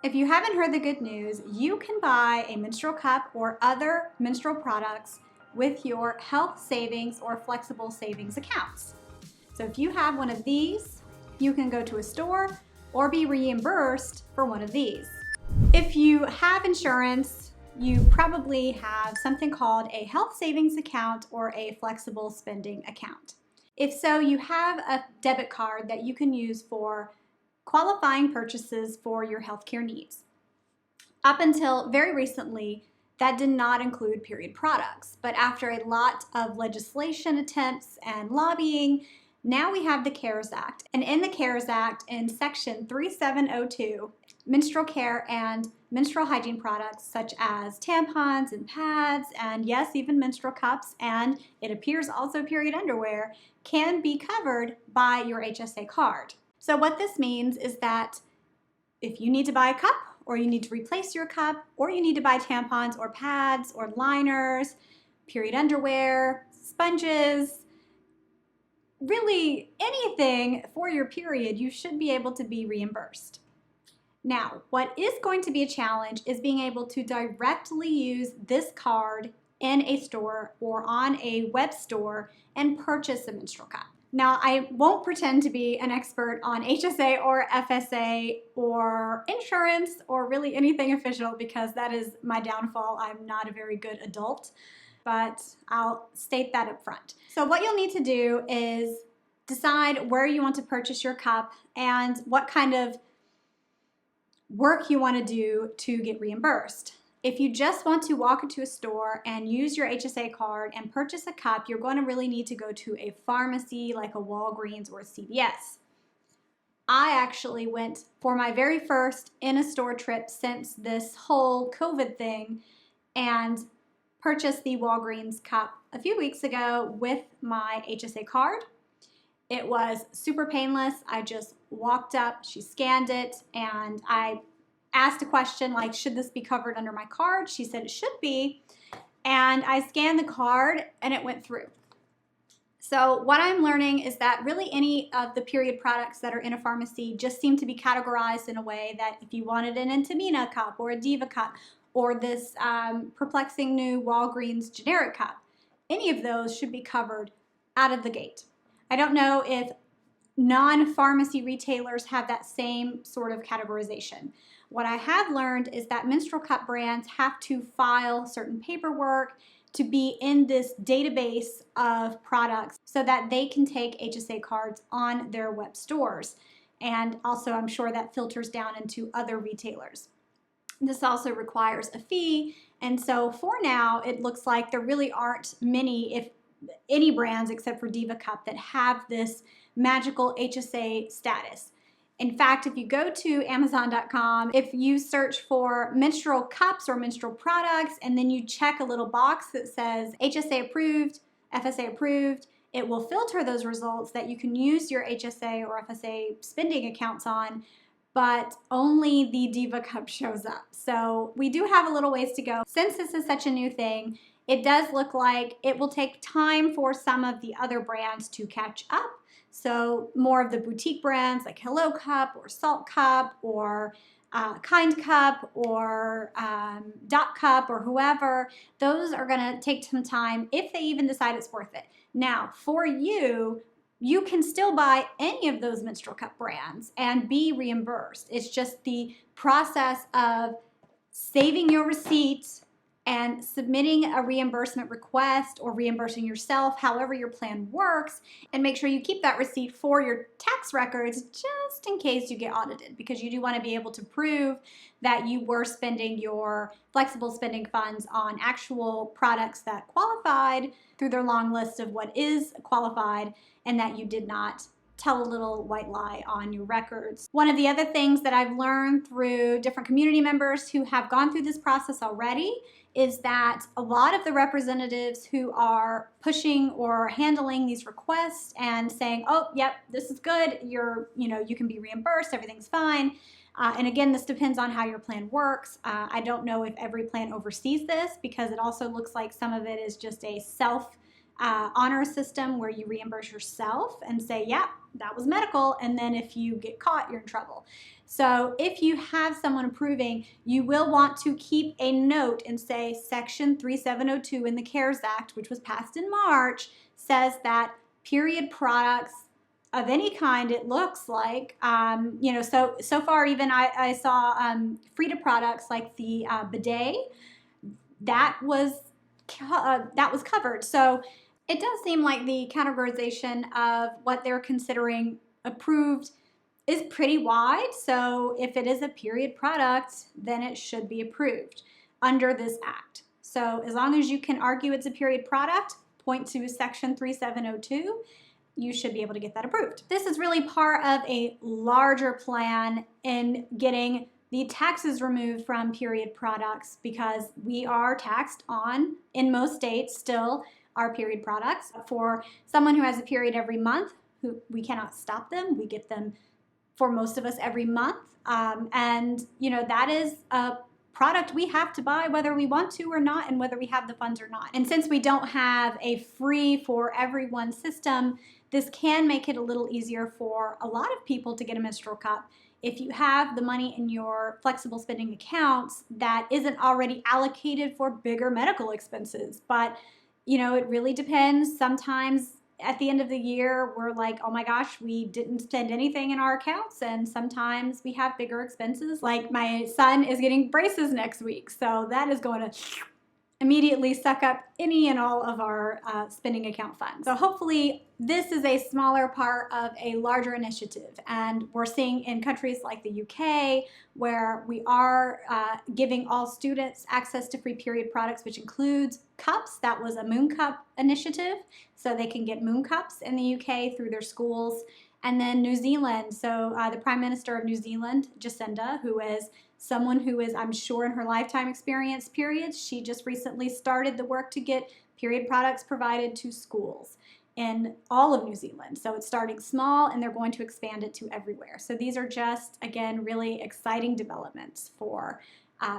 If you haven't heard the good news, you can buy a menstrual cup or other menstrual products with your health savings or flexible savings accounts. So if you have one of these, you can go to a store or be reimbursed for one of these. If you have insurance, you probably have something called a health savings account or a flexible spending account. If so, you have a debit card that you can use for qualifying purchases for your healthcare needs. Up until very recently, that did not include period products, but after a lot of legislation attempts and lobbying, now we have the CARES Act. And in the CARES Act, in Section 3702, menstrual care and menstrual hygiene products such as tampons and pads, and yes, even menstrual cups, and it appears also period underwear, can be covered by your HSA card. So what this means is that if you need to buy a cup, or you need to replace your cup, or you need to buy tampons or pads or liners, period underwear, sponges, really anything for your period, you should be able to be reimbursed. Now, what is going to be a challenge is being able to directly use this card in a store or on a web store and purchase a menstrual cup. Now, I won't pretend to be an expert on HSA or FSA or insurance or really anything official because that is my downfall. I'm not a very good adult, but I'll state that up front. So what you'll need to do is decide where you want to purchase your cup and what kind of work you want to do to get reimbursed. If you just want to walk into a store and use your HSA card and purchase a cup, you're going to really need to go to a pharmacy like a Walgreens or a CVS. I actually went for my very first in-a-store trip since this whole COVID thing and purchased the Walgreens cup a few weeks ago with my HSA card. It was super painless. I just walked up, she scanned it, and I asked a question like, should this be covered under my card? She said it should be, and I scanned the card and it went through. So what I'm learning is that really any of the period products that are in a pharmacy just seem to be categorized in a way that if you wanted an Intimina cup or a Diva cup or this perplexing new Walgreens generic cup, any of those should be covered out of the gate. I don't know if non-pharmacy retailers have that same sort of categorization. What I have learned is that menstrual cup brands have to file certain paperwork to be in this database of products so that they can take HSA cards on their web stores. And also, I'm sure that filters down into other retailers. This also requires a fee. And so for now, it looks like there really aren't many, if any brands except for Diva Cup that have this magical HSA status. In fact, if you go to Amazon.com, if you search for menstrual cups or menstrual products, and then you check a little box that says HSA approved, FSA approved, it will filter those results that you can use your HSA or FSA spending accounts on, but only the Diva Cup shows up. So we do have a little ways to go. Since this is such a new thing, it does look like it will take time for some of the other brands to catch up. So more of the boutique brands like Hello Cup or Salt Cup or Kind Cup or Dot Cup or whoever, those are going to take some time if they even decide it's worth it. Now, for you, you can still buy any of those menstrual cup brands and be reimbursed. It's just the process of saving your receipts and submitting a reimbursement request or reimbursing yourself, however your plan works, and make sure you keep that receipt for your tax records just in case you get audited, because you do want to be able to prove that you were spending your flexible spending funds on actual products that qualified through their long list of what is qualified and that you did not tell a little white lie on your records. One of the other things that I've learned through different community members who have gone through this process already is that a lot of the representatives who are pushing or handling these requests and saying, oh, yep, this is good, you can be reimbursed, everything's fine. And again, this depends on how your plan works. I don't know if every plan oversees this because it also looks like some of it is just a self honor system where you reimburse yourself and say, yeah, that was medical, and then if you get caught, you're in trouble. So if you have someone approving, you will want to keep a note and say Section 3702 in the CARES Act, which was passed in March, says that period products of any kind, it looks like, you know, so far even I saw Frida products like the bidet, that was covered. So it does seem like the categorization of what they're considering approved is pretty wide. So if it is a period product, then it should be approved under this act. So as long as you can argue it's a period product, point to Section 3702, you should be able to get that approved. This is really part of a larger plan in getting the taxes removed from period products, because we are taxed on, in most states still, our period products. For someone who has a period every month, who we cannot stop them, we get them for most of us every month. And you know, that is a product we have to buy whether we want to or not, and whether we have the funds or not. And since we don't have a free for everyone system, this can make it a little easier for a lot of people to get a menstrual cup if you have the money in your flexible spending accounts that isn't already allocated for bigger medical expenses. But you know, it really depends. Sometimes at the end of the year, we're like, oh my gosh, we didn't spend anything in our accounts. And sometimes we have bigger expenses. Like my son is getting braces next week. So that is going to immediately suck up any and all of our spending account funds. So hopefully this is a smaller part of a larger initiative. And we're seeing in countries like the UK, where we are giving all students access to free period products, which includes cups. That was a Moon Cup initiative. So they can get Moon Cups in the UK through their schools. And then New Zealand, so the Prime Minister of New Zealand, Jacinda, who is someone who is, I'm sure, in her lifetime experienced periods, she just recently started the work to get period products provided to schools in all of New Zealand. So it's starting small, and they're going to expand it to everywhere. So these are just, again, really exciting developments for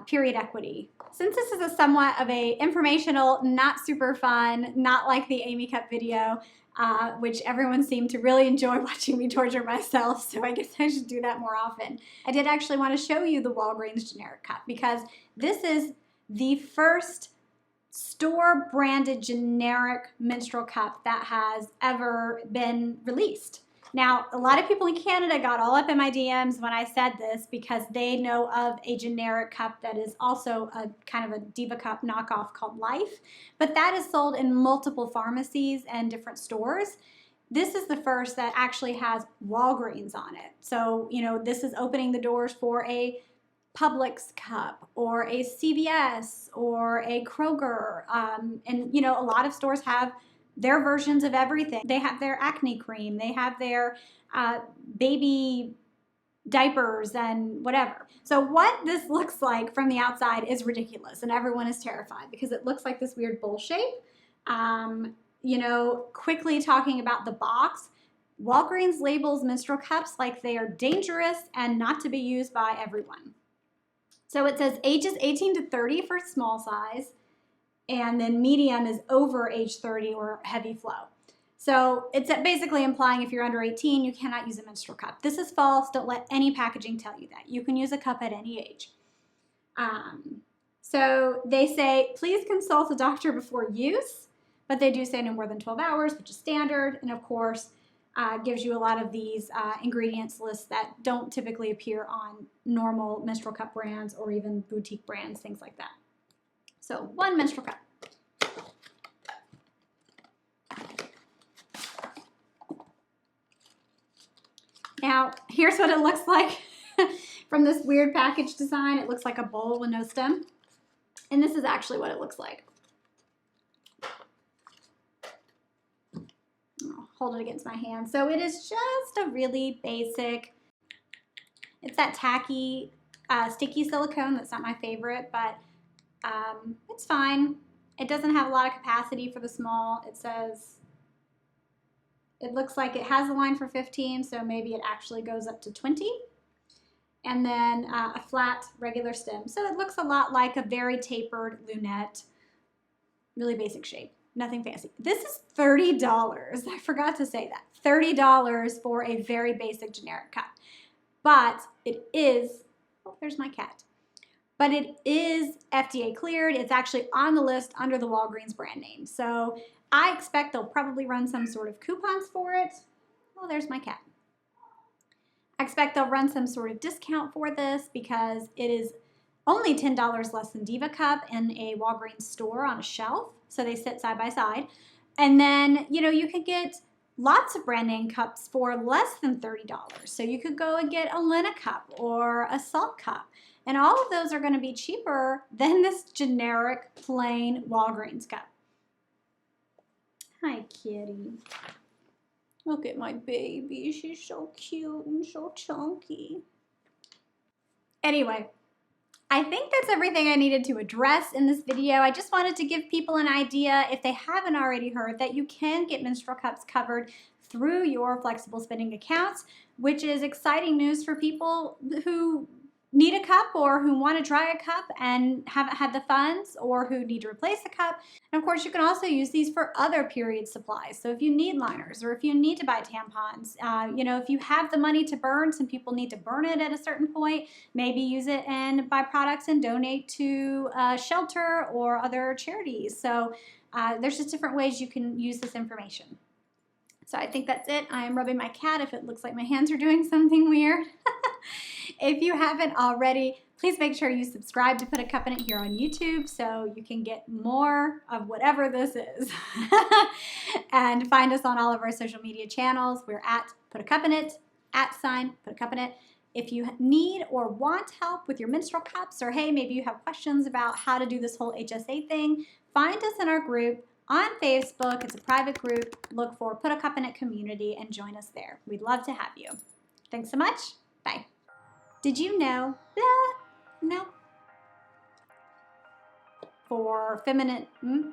period equity. Since this is a somewhat of a informational, not super fun, not like the Amy Cup video, which everyone seemed to really enjoy watching me torture myself, so I guess I should do that more often. I did actually want to show you the Walgreens generic cup, because this is the first store-branded generic menstrual cup that has ever been released. Now, a lot of people in Canada got all up in my DMs when I said this, because they know of a generic cup that is also a kind of a Diva Cup knockoff called Life, but that is sold in multiple pharmacies and different stores. This is the first that actually has Walgreens on it. So, you know, this is opening the doors for a Publix cup or a CVS or a Kroger. And, you know, a lot of stores have their versions of everything. They have their acne cream, they have their baby diapers and whatever. So what this looks like from the outside is ridiculous, and everyone is terrified because it looks like this weird bowl shape. You know, quickly talking about the box, Walgreens labels menstrual cups like they are dangerous and not to be used by everyone. So it says ages 18 to 30 for small size, and then medium is over age 30 or heavy flow. So it's basically implying if you're under 18, you cannot use a menstrual cup. This is false. Don't let any packaging tell you that. You can use a cup at any age. So they say, please consult a doctor before use, but they do say no more than 12 hours, which is standard. And of course, gives you a lot of these ingredients lists that don't typically appear on normal menstrual cup brands or even boutique brands, things like that. So one menstrual cup. Now, here's what it looks like from this weird package design. It looks like a bowl with no stem. And this is actually what it looks like. I'll hold it against my hand. So it is just a really basic, it's that tacky, sticky silicone. That's not my favorite, but it's fine. It doesn't have a lot of capacity for the small. It says, it looks like it has a line for 15, so maybe it actually goes up to 20. And then a flat regular stem. So it looks a lot like a very tapered lunette, really basic shape. nothing fancy. This is $30. I forgot to say that. $30 for a very basic generic cup. But it is, oh, there's my cat. But it is FDA cleared. It's actually on the list under the Walgreens brand name. So I expect they'll probably run some sort of coupons for it. Oh, there's my cat. I expect they'll run some sort of discount for this because it is only $10 less than Diva Cup in a Walgreens store on a shelf. So they sit side by side. And then, you know, you could get lots of brand name cups for less than $30. So you could go and get a Lena cup or a Salt cup. And all of those are going to be cheaper than this generic plain Walgreens cup. Hi, kitty. Look at my baby. She's so cute and so chunky. Anyway, I think that's everything I needed to address in this video. I just wanted to give people an idea, if they haven't already heard, that you can get menstrual cups covered through your flexible spending accounts, which is exciting news for people who need a cup or who want to try a cup and haven't had the funds, or who need to replace a cup. And of course, you can also use these for other period supplies. So if you need liners, or if you need to buy tampons, you know, if you have the money to burn, some people need to burn it at a certain point, maybe use it and buy products and donate to a shelter or other charities. So there's just different ways you can use this information. So I think that's it. I am rubbing my cat if it looks like my hands are doing something weird. If you haven't already, please make sure you subscribe to Put a Cup in It here on YouTube so you can get more of whatever this is. And find us on all of our social media channels. We're at Put a Cup in It, @Put a Cup in It. If you need or want help with your menstrual cups, or hey, maybe you have questions about how to do this whole HSA thing, find us in our group on Facebook. It's a private group. Look for Put a Cup in It Community and join us there. We'd love to have you. Thanks so much. Bye. Did you know? No. For feminine,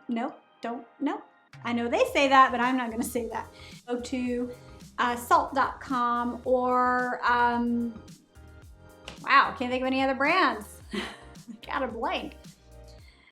nope, don't, nope. I know they say that, but I'm not going to say that. Go to salt.com or, wow, can't think of any other brands. Got a blank.